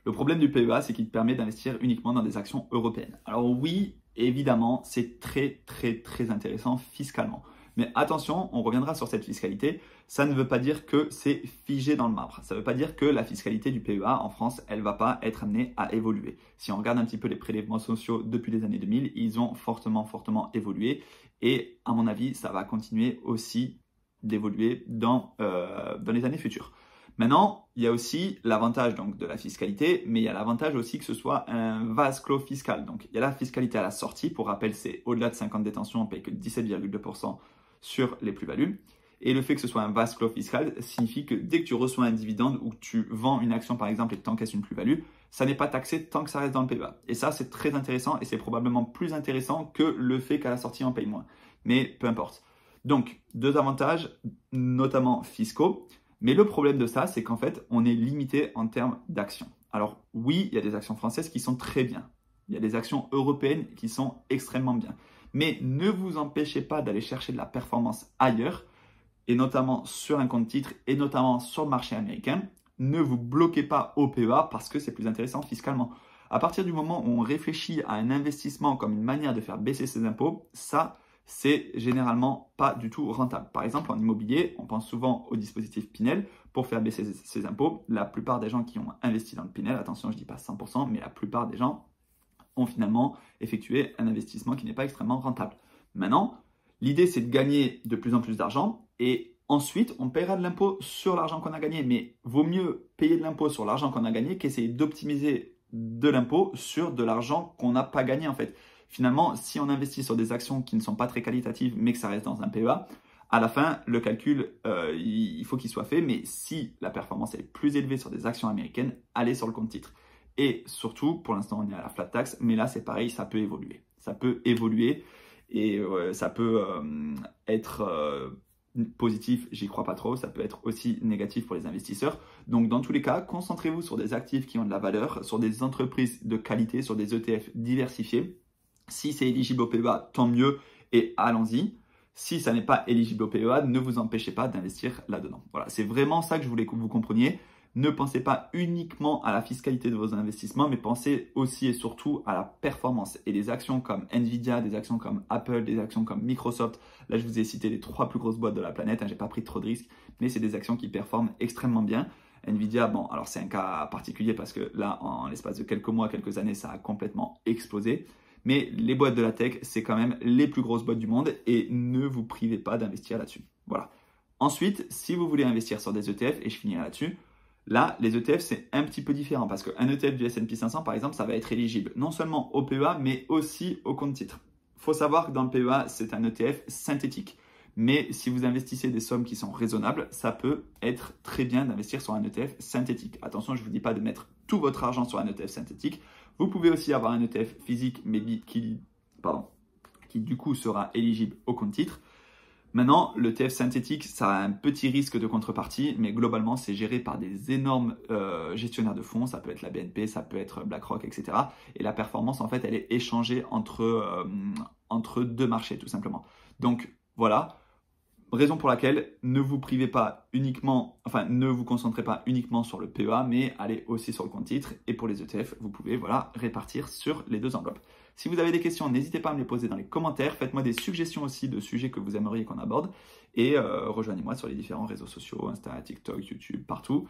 Le problème du PEA, c'est qu'il te permet d'investir uniquement dans des actions européennes. Alors oui, évidemment, c'est très intéressant fiscalement. Mais attention, on reviendra sur cette fiscalité. Ça ne veut pas dire que c'est figé dans le marbre. Ça ne veut pas dire que la fiscalité du PEA en France, elle ne va pas être amenée à évoluer. Si on regarde un petit peu les prélèvements sociaux depuis les années 2000, ils ont fortement évolué. Et à mon avis, ça va continuer aussi d'évoluer dans les années futures. Maintenant, il y a aussi l'avantage donc de la fiscalité, mais il y a l'avantage aussi que ce soit un vase clos fiscal. Donc, il y a la fiscalité à la sortie. Pour rappel, c'est au-delà de 50 détentions, on ne paye que 17,2% sur les plus-values. Et le fait que ce soit un vase clos fiscal signifie que dès que tu reçois un dividende ou que tu vends une action par exemple et que tu encaisses une plus-value, ça n'est pas taxé tant que ça reste dans le PEA. Et ça, c'est très intéressant et c'est probablement plus intéressant que le fait qu'à la sortie, on paye moins. Mais peu importe. Donc, deux avantages, notamment fiscaux. Mais le problème de ça, c'est qu'en fait, on est limité en termes d'actions. Alors oui, il y a des actions françaises qui sont très bien. Il y a des actions européennes qui sont extrêmement bien. Mais ne vous empêchez pas d'aller chercher de la performance ailleurs, et notamment sur un compte titre, et notamment sur le marché américain. Ne vous bloquez pas au PEA parce que c'est plus intéressant fiscalement. À partir du moment où on réfléchit à un investissement comme une manière de faire baisser ses impôts, ça, c'est généralement pas du tout rentable. Par exemple, en immobilier, on pense souvent au dispositif Pinel pour faire baisser ses impôts. La plupart des gens qui ont investi dans le Pinel, attention, je ne dis pas 100%, mais la plupart des gens ont finalement effectué un investissement qui n'est pas extrêmement rentable. Maintenant, l'idée, c'est de gagner de plus en plus d'argent et ensuite, on paiera de l'impôt sur l'argent qu'on a gagné. Mais vaut mieux payer de l'impôt sur l'argent qu'on a gagné qu'essayer d'optimiser de l'impôt sur de l'argent qu'on n'a pas gagné en fait. Finalement, si on investit sur des actions qui ne sont pas très qualitatives, mais que ça reste dans un PEA, à la fin, le calcul, il faut qu'il soit fait. Mais si la performance est plus élevée sur des actions américaines, allez sur le compte titre. Et surtout, pour l'instant, on est à la flat tax, mais là, c'est pareil, ça peut évoluer. Ça peut évoluer et ça peut être positif, j'y crois pas trop. Ça peut être aussi négatif pour les investisseurs. Donc, dans tous les cas, concentrez-vous sur des actifs qui ont de la valeur, sur des entreprises de qualité, sur des ETF diversifiés. Si c'est éligible au PEA, tant mieux et allons-y. Si ça n'est pas éligible au PEA, ne vous empêchez pas d'investir là-dedans. Voilà, c'est vraiment ça que je voulais que vous compreniez. Ne pensez pas uniquement à la fiscalité de vos investissements, mais pensez aussi et surtout à la performance. Et des actions comme Nvidia, des actions comme Apple, des actions comme Microsoft, là je vous ai cité les 3 plus grosses boîtes de la planète, j'ai pas pris trop de risques, mais c'est des actions qui performent extrêmement bien. Nvidia, bon, alors c'est un cas particulier parce que là, en l'espace de quelques mois, quelques années, ça a complètement explosé. Mais les boîtes de la tech, c'est quand même les plus grosses boîtes du monde et ne vous privez pas d'investir là-dessus. Voilà. Ensuite, si vous voulez investir sur des ETF, et je finirai là-dessus, là, les ETF, c'est un petit peu différent parce qu'un ETF du S&P 500, par exemple, ça va être éligible non seulement au PEA, mais aussi au compte titre. Il faut savoir que dans le PEA, c'est un ETF synthétique. Mais si vous investissez des sommes qui sont raisonnables, ça peut être très bien d'investir sur un ETF synthétique. Attention, je ne vous dis pas de mettre tout votre argent sur un ETF synthétique. Vous pouvez aussi avoir un ETF physique, mais qui du coup sera éligible au compte titre. Maintenant, l'ETF synthétique, ça a un petit risque de contrepartie, mais globalement, c'est géré par des énormes gestionnaires de fonds. Ça peut être la BNP, ça peut être BlackRock, etc. Et la performance, en fait, elle est échangée entre deux marchés, tout simplement. Donc, voilà. Raison pour laquelle ne vous privez pas uniquement, enfin ne vous concentrez pas uniquement sur le PEA, mais allez aussi sur le compte titre. Et pour les ETF, vous pouvez répartir sur les deux enveloppes. Si vous avez des questions, n'hésitez pas à me les poser dans les commentaires. Faites-moi des suggestions aussi de sujets que vous aimeriez qu'on aborde. Et rejoignez-moi sur les différents réseaux sociaux, Insta, TikTok, YouTube, partout.